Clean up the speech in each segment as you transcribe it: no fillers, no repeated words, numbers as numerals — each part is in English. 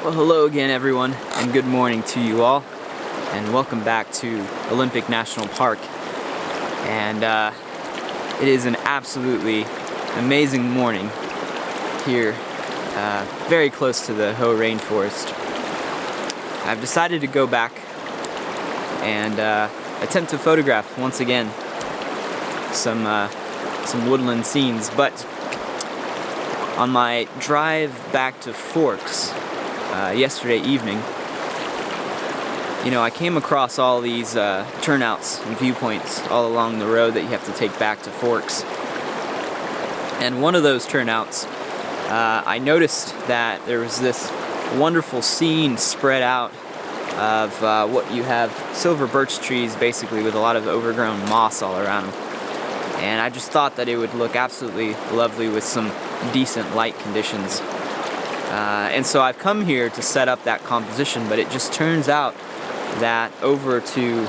Well, hello again everyone, and good morning to you all, and welcome back to Olympic National Park. And it is an absolutely amazing morning here, very close to the rainforest. I've decided to go back and attempt to photograph once again some woodland scenes, but on my drive back to Forks yesterday evening, I came across all these turnouts and viewpoints all along the road that you have to take back to Forks. And one of those turnouts, I noticed that there was this wonderful scene spread out of what you have silver birch trees basically with a lot of overgrown moss all around them. And I just thought that it would look absolutely lovely with some decent light conditions. And so I've come here to set up that composition, but it just turns out that over to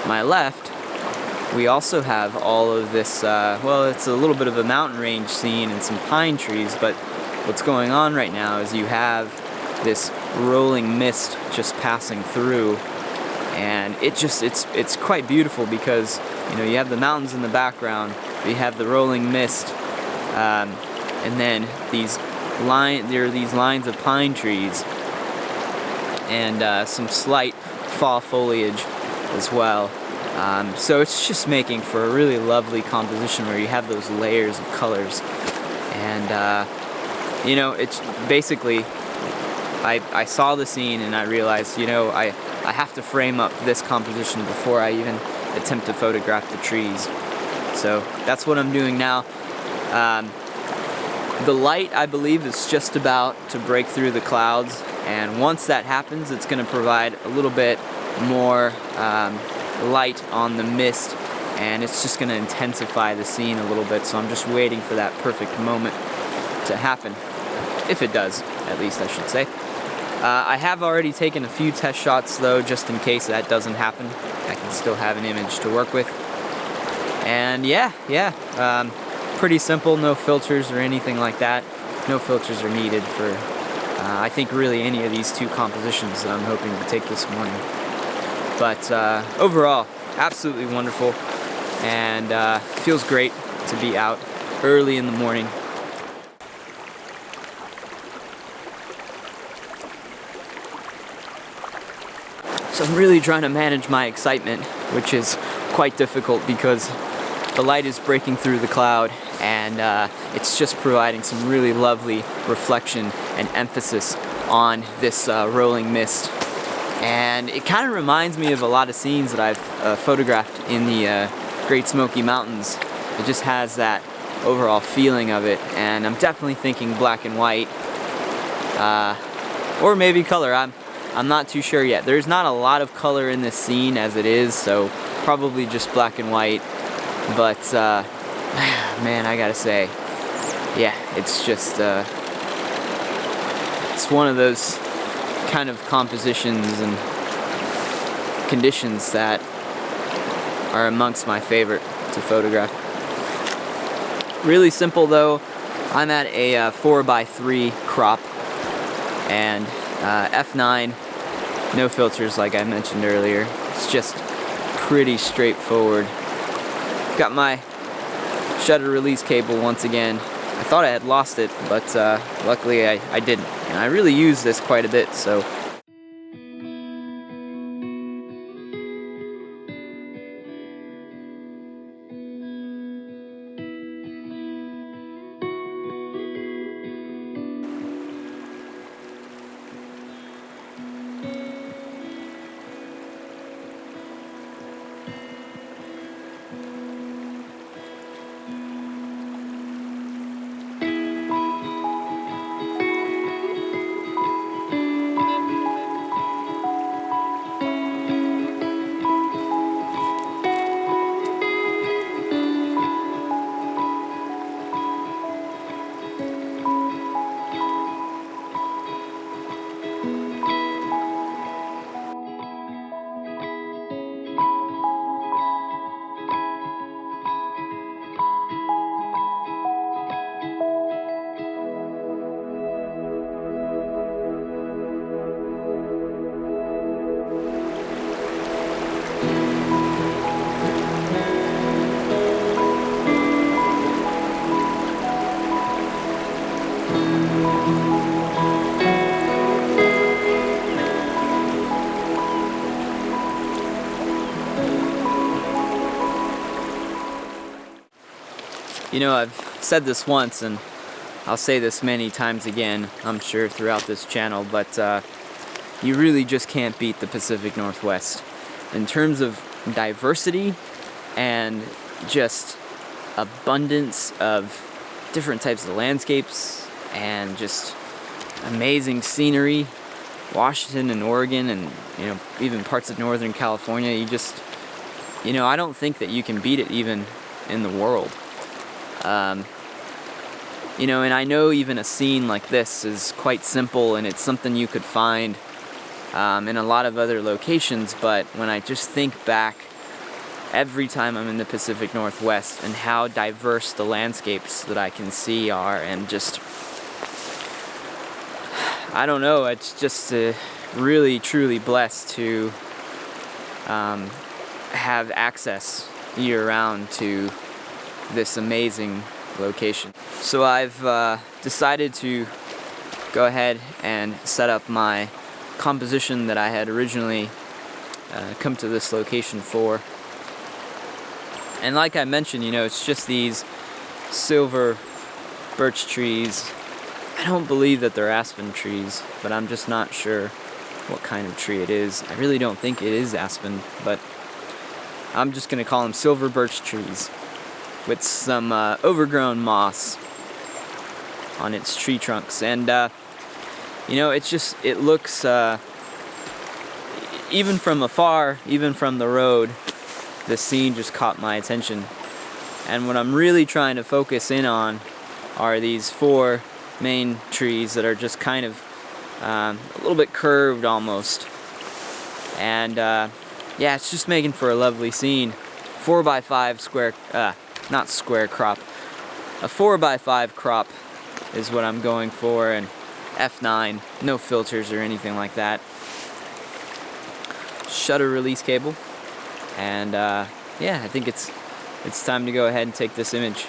my left we also have all of this, well, it's a little bit of a mountain range scene and some pine trees, but what's going on right now is you have this rolling mist just passing through, and it's quite beautiful because you have the mountains in the background, you have the rolling mist, and then there are these lines of pine trees and some slight fall foliage as well. So it's just making for a really lovely composition where you have those layers of colors. And it's basically, I saw the scene and I realized, I have to frame up this composition before I even attempt to photograph the trees. So that's what I'm doing now. The light, I believe, is just about to break through the clouds, and once that happens, it's going to provide a little bit more light on the mist, and it's just going to intensify the scene a little bit. So I'm just waiting for that perfect moment to happen, if it does, at least I should say. I have already taken a few test shots though, just in case that doesn't happen. I can still have an image to work with. And pretty simple, no filters or anything like that. No filters are needed for, I think, really any of these two compositions that I'm hoping to take this morning. But overall, absolutely wonderful, and feels great to be out early in the morning. So I'm really trying to manage my excitement, which is quite difficult because the light is breaking through the cloud, and it's just providing some really lovely reflection and emphasis on this rolling mist. And it kind of reminds me of a lot of scenes that I've photographed in the Great Smoky Mountains. It just has that overall feeling of it, and I'm definitely thinking black and white, or maybe color. I'm not too sure yet. There's not a lot of color in this scene as it is, so probably just black and white. But man, I gotta say, yeah, it's just it's one of those kind of compositions and conditions that are amongst my favorite to photograph. Really simple though. I'm at a 4x3 crop and f9, no filters like I mentioned earlier. It's just pretty straightforward. Got my shutter release cable once again. I thought I had lost it, but luckily I didn't. And I really use this quite a bit, so. You know, I've said this once, and I'll say this many times again, I'm sure, throughout this channel, but you really just can't beat the Pacific Northwest. In terms of diversity and just abundance of different types of landscapes and just amazing scenery, Washington and Oregon and, you know, even parts of Northern California, you just, you know, I don't think that you can beat it even in the world. You know, and I know even a scene like this is quite simple and it's something you could find in a lot of other locations, but when I just think back every time I'm in the Pacific Northwest and how diverse the landscapes that I can see are, and just, I don't know, it's just really truly blessed to have access year-round to this amazing location. So I've decided to go ahead and set up my composition that I had originally come to this location for. And like I mentioned, you know, it's just these silver birch trees. I don't believe that they're aspen trees, but I'm just not sure what kind of tree it is. I really don't think it is aspen, but I'm just gonna call them silver birch trees with some overgrown moss on its tree trunks. And you know, it's just, it looks, even from afar, even from the road, the scene just caught my attention. And what I'm really trying to focus in on are these 4 main trees that are just kind of a little bit curved almost. And yeah, it's just making for a lovely scene. 4x5 square, not square crop, a 4x5 crop is what I'm going for, and F9, no filters or anything like that. Shutter release cable, and yeah, I think it's time to go ahead and take this image.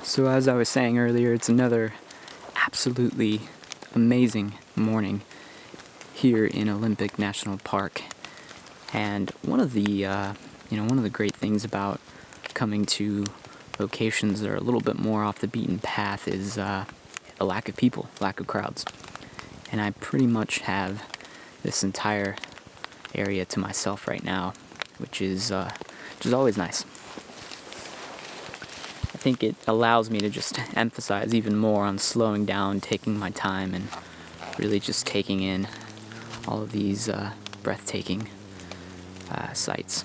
So as I was saying earlier, it's another absolutely amazing morning here in Olympic National Park. And one of the great things about coming to locations that are a little bit more off the beaten path is a lack of people, lack of crowds. And I pretty much have this entire area to myself right now, which is always nice. I think it allows me to just emphasize even more on slowing down, taking my time, and really just taking in all of these breathtaking sights.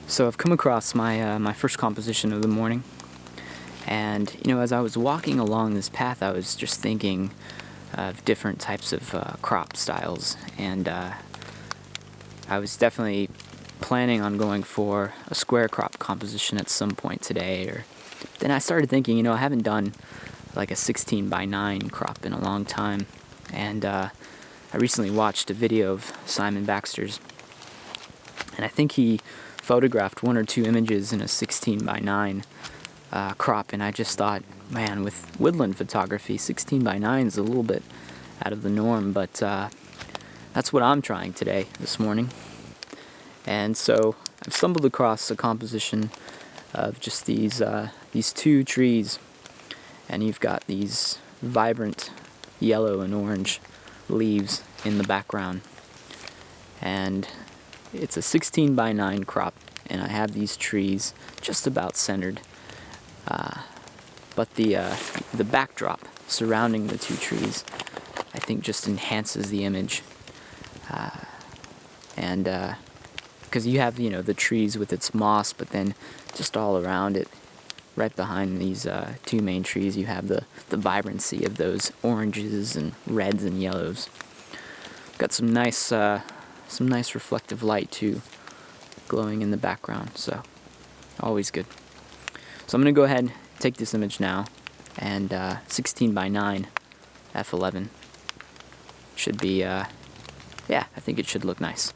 So I've come across my first composition of the morning, and as I was walking along this path, I was just thinking of different types of crop styles, and I was definitely planning on going for a square crop composition at some point today. Or then I started thinking, I haven't done like a 16 by 9 crop in a long time, and I recently watched a video of Simon Baxter's, and I think he photographed 1 or 2 images in a 16 by 9 crop, and I just thought, man, with woodland photography, 16 by 9 is a little bit out of the norm, but that's what I'm trying this morning. And so I've stumbled across a composition of just these 2 trees, and you've got these vibrant yellow and orange leaves in the background, and it's a 16 by 9 crop, and I have these trees just about centered, but the backdrop surrounding the 2 trees, I think, just enhances the image, and because you have the trees with its moss, but then just all around it, right behind these 2 main trees, you have the vibrancy of those oranges and reds and yellows. Got some nice reflective light too, glowing in the background, so always good. So I'm gonna go ahead and take this image now, and 16 by 9 f11 should be I think it should look nice.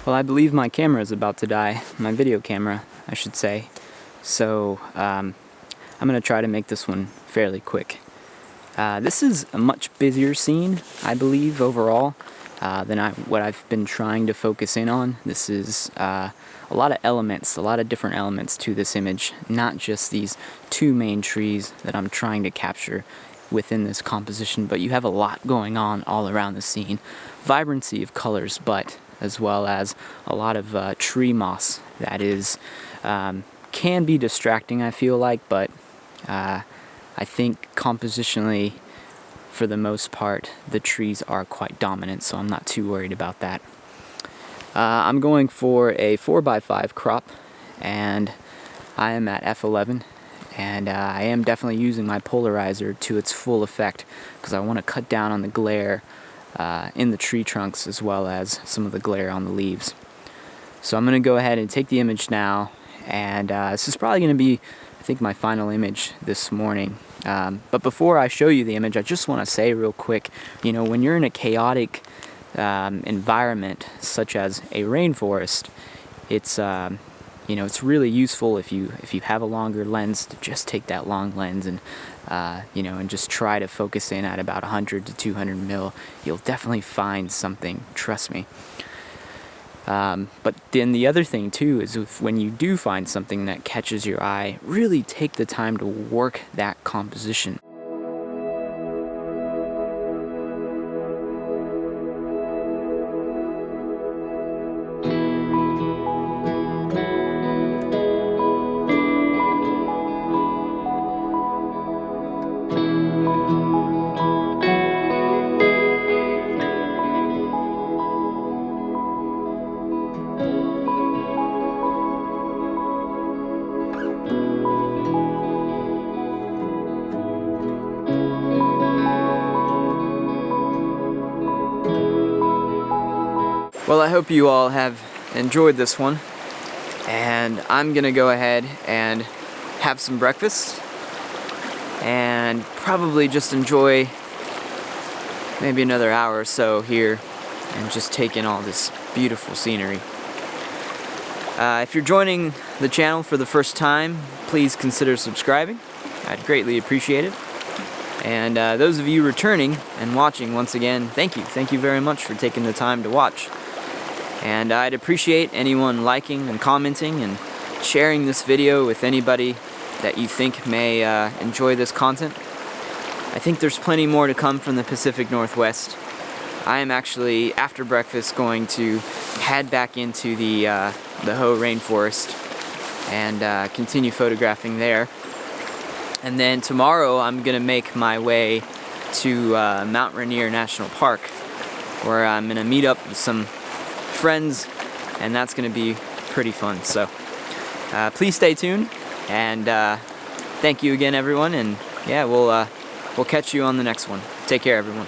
Well, I believe my camera is about to die, my video camera, I should say, so I'm going to try to make this one fairly quick. This is a much busier scene, I believe, overall, than what I've been trying to focus in on. This is a lot of different elements to this image, not just these 2 main trees that I'm trying to capture within this composition, but you have a lot going on all around the scene. Vibrancy of colors, but as well as a lot of tree moss that is can be distracting, I feel like, but I think compositionally, for the most part, the trees are quite dominant, so I'm not too worried about that. I'm going for a 4x5 crop, and I am at f11, and I am definitely using my polarizer to its full effect because I want to cut down on the glare in the tree trunks as well as some of the glare on the leaves. So I'm going to go ahead and take the image now, and this is probably going to be, I think, my final image this morning. But before I show you the image, I just want to say real quick, when you're in a chaotic environment such as a rainforest, it's it's really useful if you have a longer lens to just take that long lens and and just try to focus in at about 100 to 200 mil. You'll definitely find something, trust me. But then the other thing too is when you do find something that catches your eye, really take the time to work that composition. Well, I hope you all have enjoyed this one, and I'm gonna go ahead and have some breakfast and probably just enjoy maybe another hour or so here and just take in all this beautiful scenery. If you're joining the channel for the first time, please consider subscribing. I'd greatly appreciate it. And those of you returning and watching, once again, thank you. Thank you very much for taking the time to watch. And I'd appreciate anyone liking and commenting and sharing this video with anybody that you think may enjoy this content. I think there's plenty more to come from the Pacific Northwest. I am actually, after breakfast, going to head back into the Hoh rainforest and continue photographing there. And then tomorrow I'm going to make my way to Mount Rainier National Park, where I'm going to meet up with some friends, and that's going to be pretty fun. So please stay tuned, and thank you again, everyone, and yeah, we'll catch you on the next one. Take care, everyone.